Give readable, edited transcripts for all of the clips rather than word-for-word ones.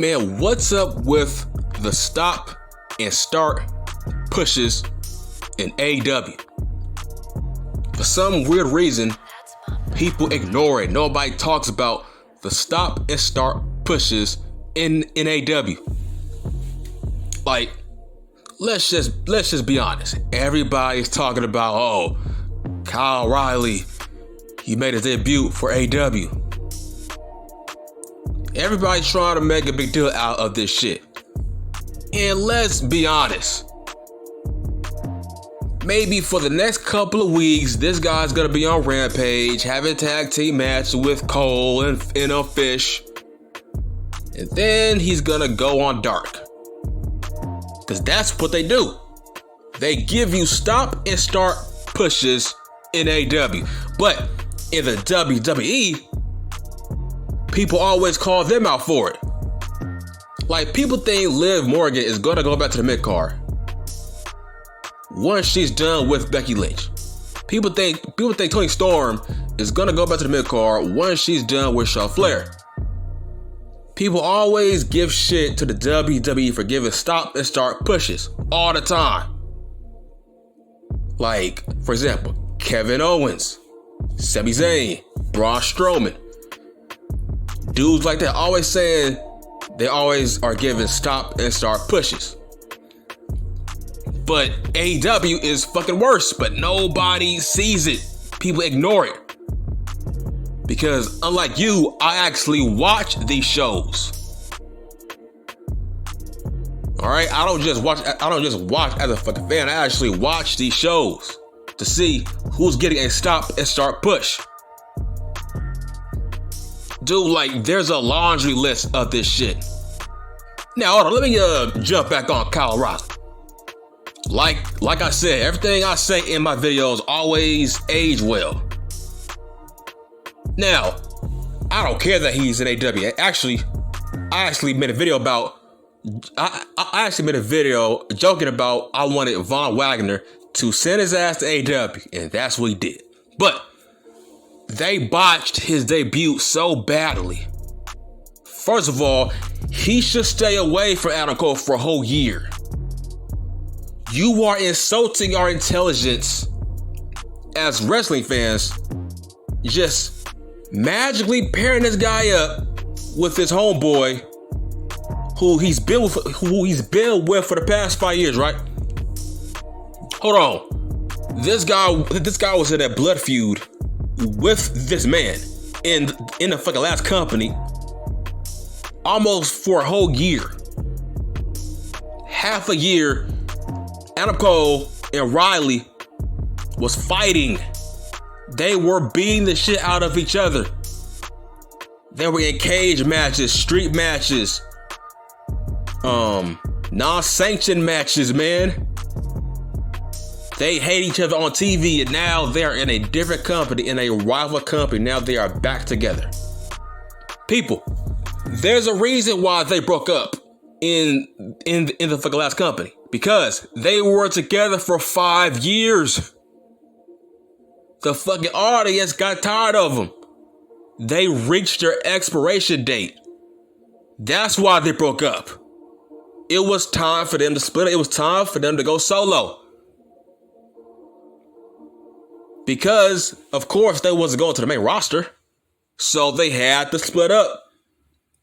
Man, what's up with the stop and start pushes in AEW? For some weird reason, people ignore it. Nobody talks about the stop and start pushes in AEW. Like, let's just be honest. Everybody's talking about, Kyle O'Reilly, he made his debut for AEW. Everybody's trying to make a big deal out of this shit. And let's be honest. Maybe for the next couple of weeks, this guy's gonna be on Rampage, having tag team matches with Cole and Fish. And then he's gonna go on Dark. Because that's what they do. They give you stop and start pushes in AEW. But in the WWE, people always call them out for it. Like, people think Liv Morgan is gonna go back to the mid-card once she's done with Becky Lynch. People think Toni Storm is gonna go back to the mid-card once she's done with Charlotte Flair. People always give shit to the WWE for giving stop and start pushes all the time. Like, for example, Kevin Owens, Sami Zayn, Braun Strowman. Dudes like that always saying they always are giving stop and start pushes. But AEW is fucking worse, but nobody sees it. People ignore it. Because unlike you, I actually watch these shows. Alright? I don't just watch as a fucking fan. I actually watch these shows to see who's getting a stop and start push. Dude, like, there's a laundry list of this shit. Now, hold on, let me jump back on Kyle O'Reilly. Like I said, everything I say in my videos always age well. Now, I don't care that he's in AEW. I actually made a video about. I actually made a video joking about I wanted Von Wagner to send his ass to AEW, and that's what he did. But they botched his debut so badly. First of all, he should stay away from Adam Cole for a whole year. You are insulting our intelligence as wrestling fans, just magically pairing this guy up with his homeboy who he's been with for the past 5 years, right? Hold on. This guy was in that blood feud with this man in the fucking last company almost for a whole year. Half a year, Adam Cole and Riley was fighting. They were beating the shit out of each other. They were in cage matches, street matches, non-sanctioned matches, man. They hate each other on TV, and now they're in a different company, in a rival company. Now they are back together. People, there's a reason why they broke up in the fucking last company. Because they were together for 5 years. The fucking audience got tired of them. They reached their expiration date. That's why they broke up. It was time for them to split it. It was time for them to go solo. Because, of course, they wasn't going to the main roster. So they had to split up.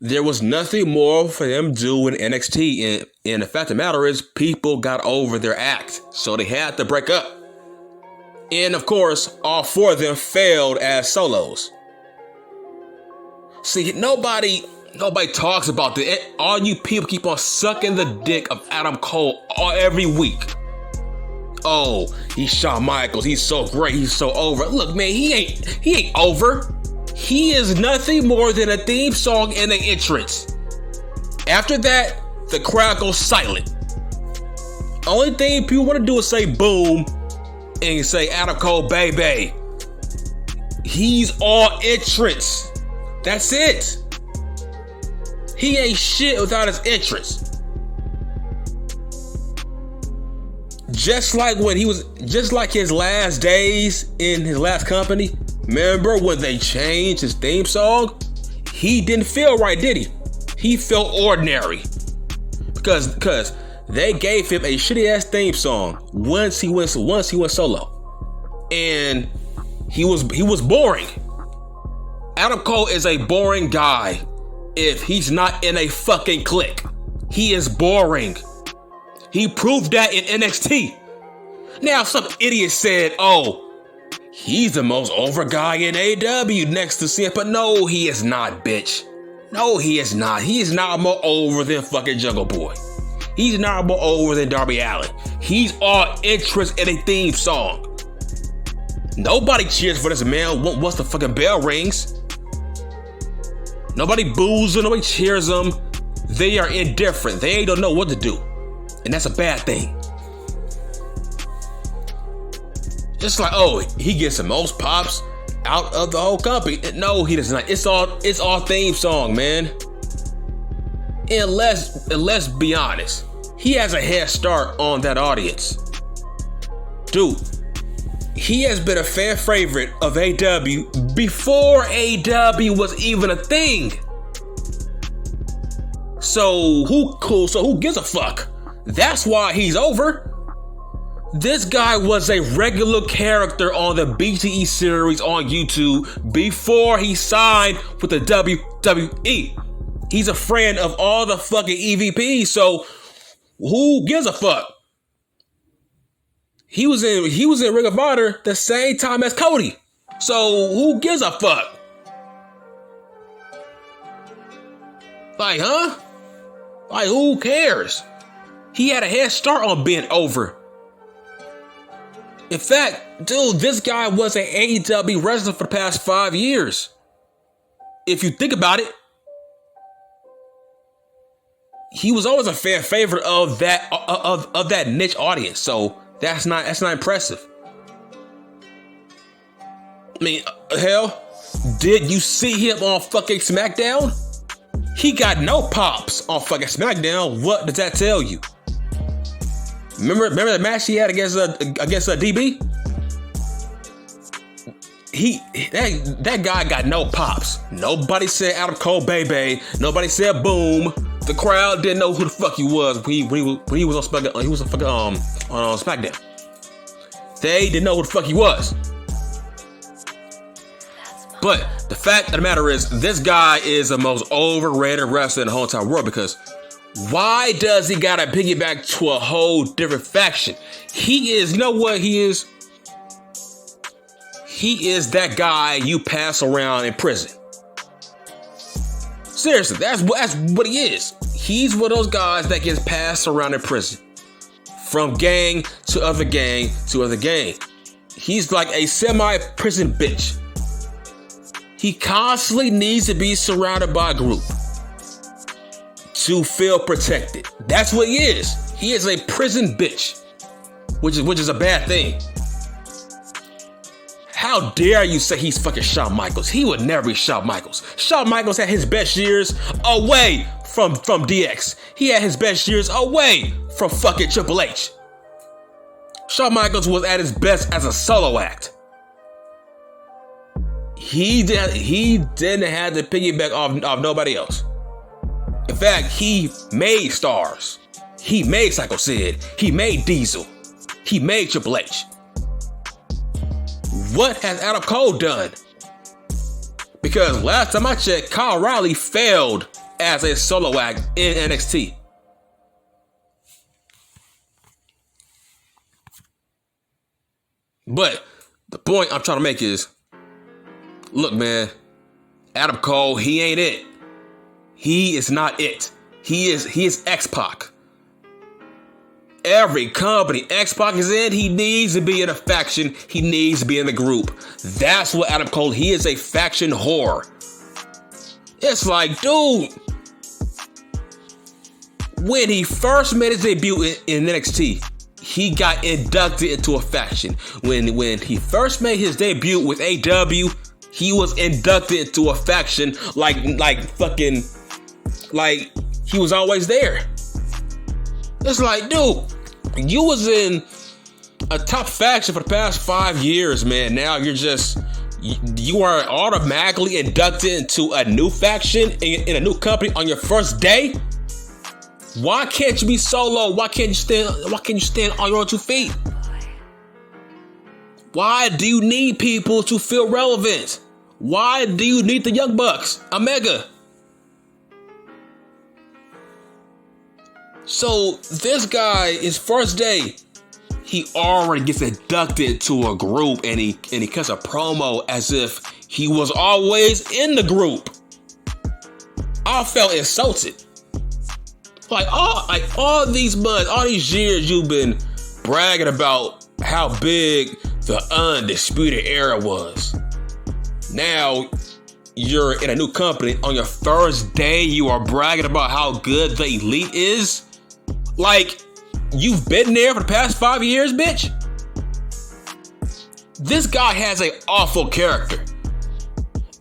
There was nothing more for them to do in NXT. And the fact of the matter is, people got over their act. So they had to break up. And of course, all 4 of them failed as solos. See, nobody talks about this. All you people keep on sucking the dick of Adam Cole every week. Oh, he's Shawn Michaels. He's so great. He's so over. Look, man, he ain't over. He is nothing more than a theme song and an entrance. After that, the crowd goes silent. Only thing people want to do is say boom and say Adam Cole, baby. He's all entrance. That's it. He ain't shit without his entrance. Just like his last days in his last company. Remember when they changed his theme song? He didn't feel right, did he? He felt ordinary because they gave him a shitty ass theme song once he went solo, and he was boring. Adam Cole is a boring guy if he's not in a fucking clique. He is boring. He proved that in NXT. Now some idiot said, "Oh, he's the most over guy in AEW next to CM," but no, he is not, bitch. No, he is not. He is not more over than fucking Jungle Boy. He's not more over than Darby Allin. He's all interest in a theme song. Nobody cheers for this man once the fucking bell rings. Nobody boos him, nobody cheers him. They are indifferent. They don't know what to do. And that's a bad thing. It's like, oh, he gets the most pops out of the whole company. No, he does not. It's all theme song, man. And let's be honest. He has a head start on that audience. Dude, he has been a fan favorite of AEW before AEW was even a thing. So who gives a fuck? That's why he's over. This guy was a regular character on the BTE series on YouTube before he signed with the WWE. He's a friend of all the fucking EVPs, so who gives a fuck? He was in Ring of Honor the same time as Cody. So who gives a fuck? Like, huh? Like, who cares? He had a head start on being over. In fact, dude, this guy was an AEW wrestler for the past 5 years. If you think about it, he was always a fan favorite of that niche audience. So that's not impressive. I mean, hell, did you see him on fucking SmackDown? He got no pops on fucking SmackDown. What does that tell you? Remember the match he had against DB? That guy got no pops. Nobody said Adam Cole, baby. Nobody said boom. The crowd didn't know who the fuck he was when he was on SmackDown. He was on SmackDown. They didn't know who the fuck he was. But the fact of the matter is, this guy is the most overrated wrestler in the whole entire world, because why does he gotta piggyback to a whole different faction? He is, you know what he is? He is that guy you pass around in prison. Seriously, that's what he is. He's one of those guys that gets passed around in prison. From gang to other gang to other gang. He's like a semi-prison bitch. He constantly needs to be surrounded by a group to feel protected. That's what he is. He is a prison bitch, which is a bad thing. How dare you say he's fucking Shawn Michaels? He would never be Shawn Michaels. Shawn Michaels had his best years away from DX. He had his best years away from fucking Triple H. Shawn Michaels was at his best as a solo act. He didn't have to piggyback off nobody else. In fact, he made stars. He made Psycho Sid. He made Diesel. He made Triple H. What has Adam Cole done? Because last time I checked, Kyle O'Reilly failed as a solo act in NXT. But the point I'm trying to make is, look, man, Adam Cole, he ain't it. He is not it. He is X-Pac. Every company X-Pac is in, he needs to be in a faction. He needs to be in the group. That's what Adam Cole, he is a faction whore. It's like, dude, when he first made his debut in NXT, he got inducted into a faction. When he first made his debut with AEW, he was inducted into a faction like he was always there. It's like, dude, you was in a top faction for the past 5 years, man. Now you're just You are automatically inducted into a new faction in a new company on your first day. Why can't you be solo? Why can't you stand on your own 2 feet? Why do you need people to feel relevant? Why do you need the Young Bucks, Omega? So this guy, his first day, he already gets inducted to a group, and he cuts a promo as if he was always in the group. I felt insulted. Like all these months, all these years, you've been bragging about how big the Undisputed Era was. Now you're in a new company. On your first day, you are bragging about how good the Elite is. Like, you've been there for the past 5 years, bitch. This guy has an awful character.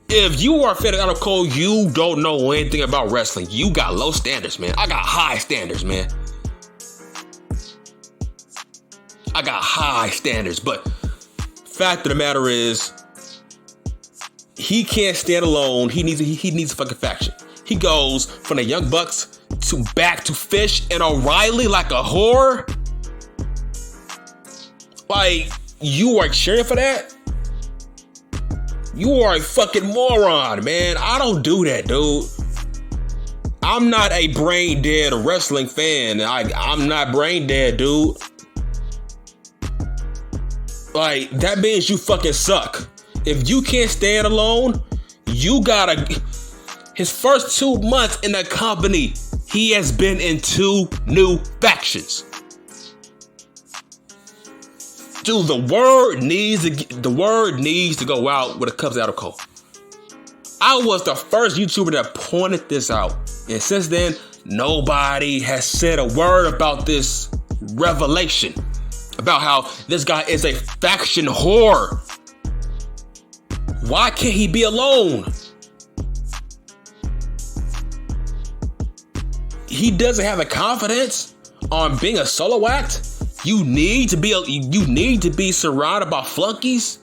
If you are fed out of cold, you don't know anything about wrestling. You got low standards, man. I got high standards, man. I got high standards, but fact of the matter is, he can't stand alone. He needs a fucking faction. He goes from the Young Bucks to back to Fish and O'Reilly like a whore. Like, you are cheering for that? You are a fucking moron, man. I don't do that, dude. I'm not a brain dead wrestling fan. I'm not brain dead, dude. Like, that means you fucking suck. If you can't stand alone, you gotta... His first 2 months in the company, he has been in 2 new factions. Dude, the word needs to go out when it comes out of cold. I was the first YouTuber that pointed this out. And since then, nobody has said a word about this revelation. About how this guy is a faction whore. Why can't he be alone? He doesn't have the confidence on being a solo act. You need to be surrounded by flunkies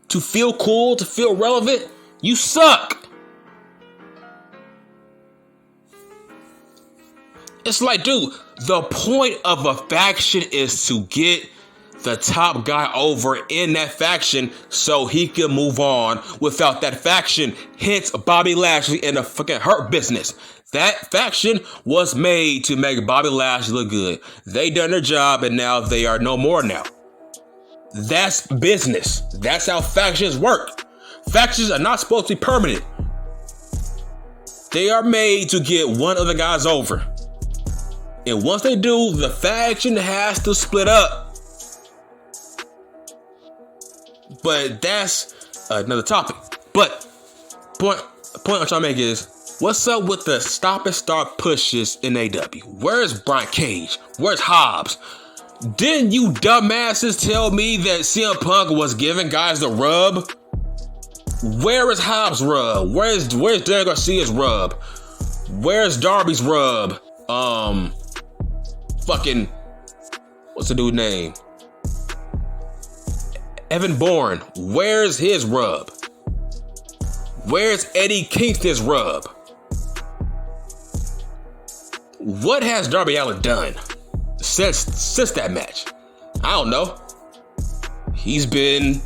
to feel cool, to feel relevant. You suck. It's like, dude, the point of a faction is to get the top guy over in that faction so he can move on without that faction. Hence Bobby Lashley in the fucking Hurt Business. That faction was made to make Bobby Lashley look good. They done their job and now they are no more now. That's business. That's how factions work. Factions are not supposed to be permanent. They are made to get one of the guys over. And once they do, the faction has to split up. But that's another topic. But point I'm trying to make is, what's up with the stop and start pushes in AEW? Where's Brian Cage? Where's Hobbs? Didn't you dumbasses tell me that CM Punk was giving guys the rub? Where is Hobbs' rub? Where's Daniel Garcia's rub? Where's Darby's rub? Fucking, what's the dude's name? Evan Bourne. Where's his rub? Where's Eddie Kingston's rub? What has Darby Allin done since that match? I don't know. He's been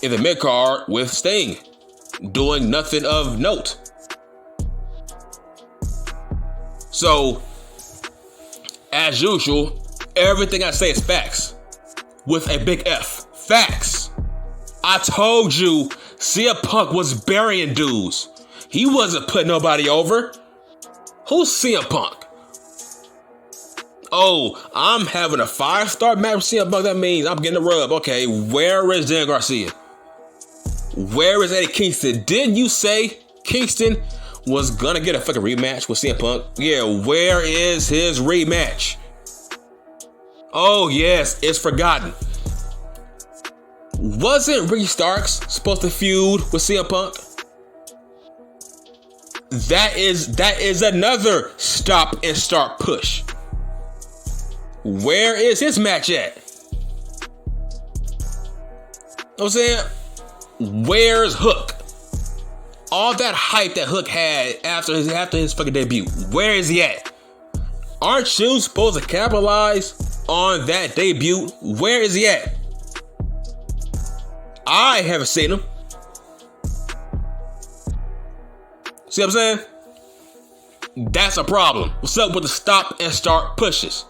in the mid-card with Sting, doing nothing of note. So, as usual, everything I say is facts. With a big F. Facts. I told you CM Punk was burying dudes. He wasn't putting nobody over. Who's CM Punk? Oh, I'm having a 5-star match with CM Punk. That means I'm getting a rub. Okay, where is Daniel Garcia? Where is Eddie Kingston? Didn't you say Kingston was gonna get a fucking rematch with CM Punk? Yeah, where is his rematch? Oh yes, it's forgotten. Wasn't Ricky Starks supposed to feud with CM Punk? That is another stop and start push. Where is his match at? You know what I'm saying? Where's Hook? All that hype that Hook had after his fucking debut. Where is he at? Aren't you supposed to capitalize on that debut? Where is he at? I haven't seen him. See what I'm saying? That's a problem. What's up with the stop and start pushes?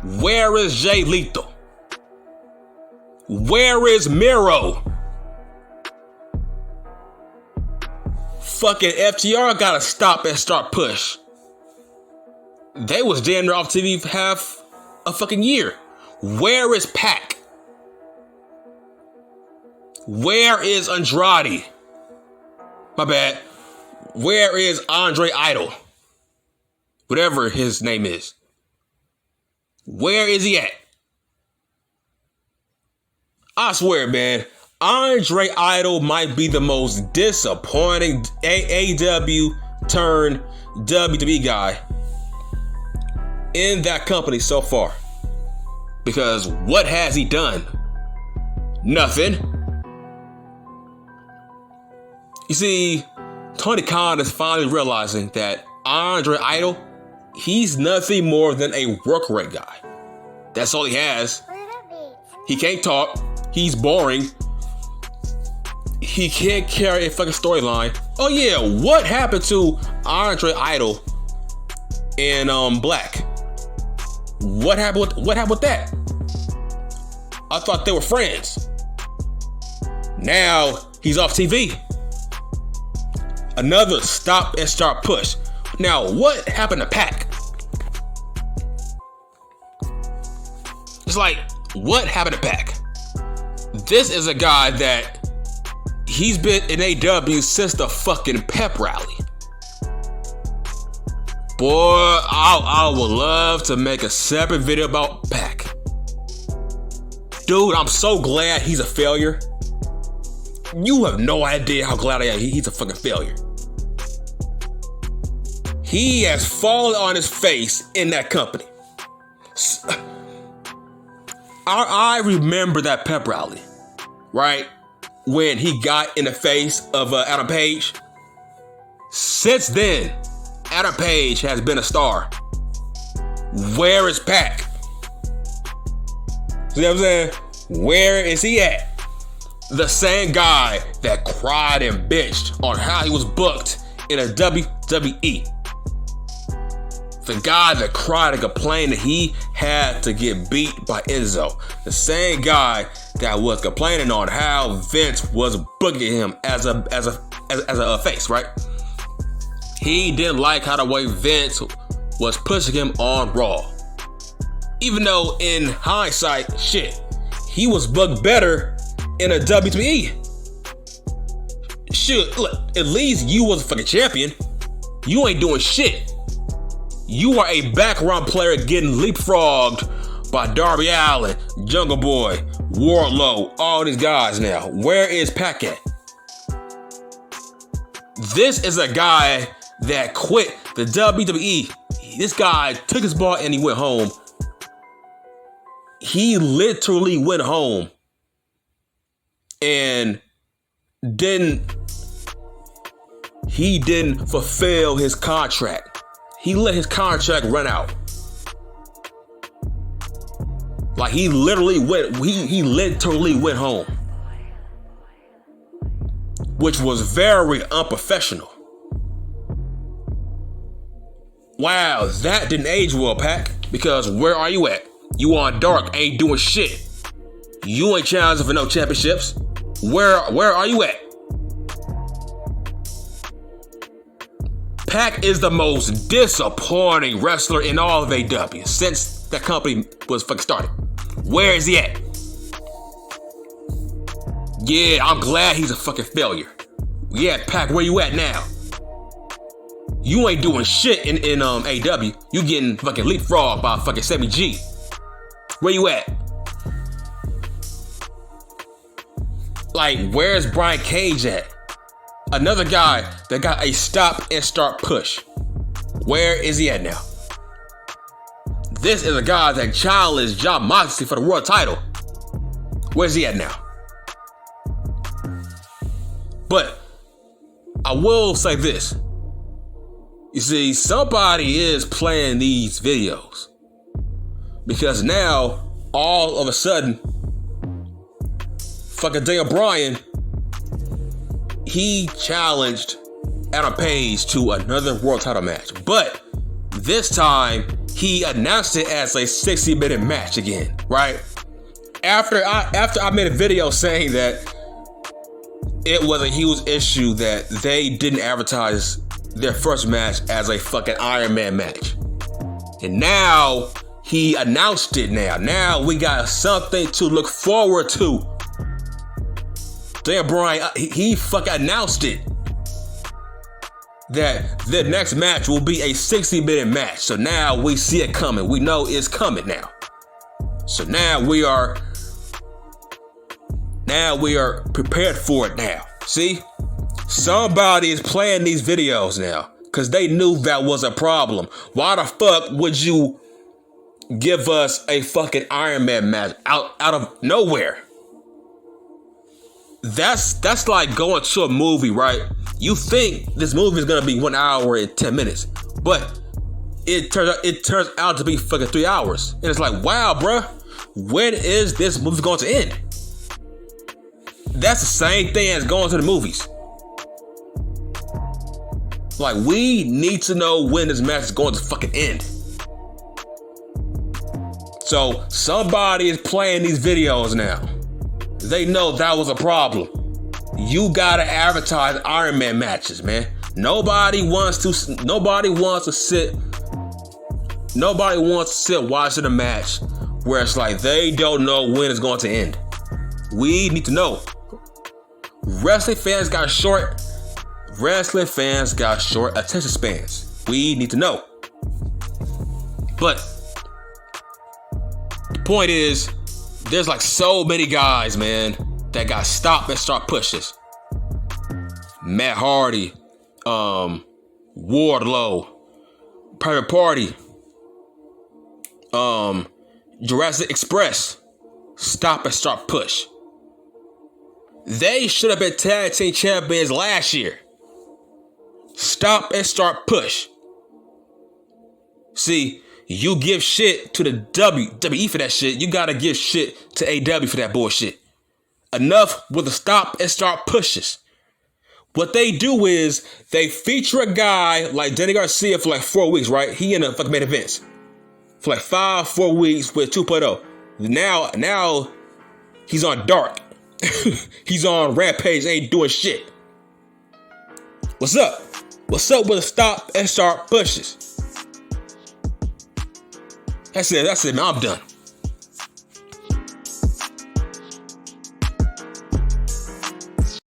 Where is Jay Lethal? Where is Miro? Fucking FTR got a stop and start push. They was damn near off TV for half a fucking year. Where is Pac? Where is Andrade? My bad. Where is Andre Idol? Whatever his name is. Where is he at? I swear, man, Andre Idol might be the most disappointing AEW turned WWE guy in that company so far. Because what has he done? Nothing. You see, Tony Khan is finally realizing that Andre Idol, he's nothing more than a work rate guy. That's all he has. He can't talk. He's boring. He can't carry a fucking storyline. Oh yeah, what happened to Andre Idol in Black? What happened with that? I thought they were friends. Now he's off TV. Another stop and start push. Now, what happened to Pac? It's like, what happened to Pac? This is a guy that he's been in AEW since the fucking pep rally. Boy, I would love to make a separate video about Pac. Dude, I'm so glad he's a failure. You have no idea how glad I am he's a fucking failure. He has fallen on his face in that company. I remember that pep rally, right? When he got in the face of Adam Page. Since then, Adam Page has been a star. Where is Pac? See what I'm saying? Where is he at? The same guy that cried and bitched on how he was booked in a WWE. The guy that cried and complained that he had to get beat by Enzo. The same guy that was complaining on how Vince was booking him as a face, right? He didn't like how the way Vince was pushing him on Raw. Even though in hindsight, shit, he was booked better in a WWE. Shit, look, at least you was a fucking champion. You ain't doing shit. You are a background player getting leapfrogged by Darby Allin, Jungle Boy, Wardlow, all these guys now. Where is Pac at? This is a guy that quit the WWE. This guy took his ball and he went home. He literally went home and didn't fulfill his contract. He let his contract run out. Like he literally went home. Which was very unprofessional. Wow, that didn't age well, Pac. Because where are you at? You on dark, ain't doing shit. You ain't challenging for no championships. Where are you at? Pac is the most disappointing wrestler in all of AEW since that company was fucking started. Where is he at? Yeah, I'm glad he's a fucking failure. Yeah, Pac, where you at now? You ain't doing shit in AEW. You getting fucking leapfrogged by fucking Sammy G. Where you at? Like, where's Brian Cage at? Another guy that got a stop and start push. Where is he at now? This is a guy that challenged Jon Moxley for the world title. Where's he at now? But I will say this. You see, somebody is playing these videos. Because now, all of a sudden, fucking Daniel Bryan, he challenged Adam Page to another world title match. But this time, he announced it as a 60-minute match again, right? After I made a video saying that it was a huge issue that they didn't advertise their first match as a fucking Iron Man match. And now he announced it now. Now we got something to look forward to. Daniel Bryan, he fucking announced it. That the next match will be a 60-minute match. So now we see it coming. We know it's coming now. So now we are prepared for it now. See? Somebody is playing these videos now because they knew that was a problem. Why the fuck would you give us a fucking Iron Man match out of nowhere? That's like going to a movie, right? You think this movie is gonna be 1 hour and 10 minutes, but it turns out to be fucking 3 hours. And it's like, wow, bruh, when is this movie going to end? That's the same thing as going to the movies. Like, we need to know when this match is going to fucking end. So somebody is playing these videos now. They know that was a problem. You gotta advertise Iron Man matches, man. Nobody wants to sit watching a match where it's like they don't know when it's going to end. We need to know. Wrestling fans got short attention spans. We need to know. But the point is, there's like so many guys, man, that got stopped and start pushes. Matt Hardy, Wardlow, Private Party, Jurassic Express, stop and start push. They should have been tag team champions last year. Stop and start push. See, you give shit to the WWE for that shit. You gotta give shit to AEW for that bullshit. Enough with the stop and start pushes. What they do is they feature a guy like Danny Garcia for like 4 weeks, right? He in the fucking main events for like 4 weeks with 2.0. Now he's on Dark. He's on Rampage, ain't doing shit. What's up? What's up with the stop and start pushes? That's it, man. I'm done.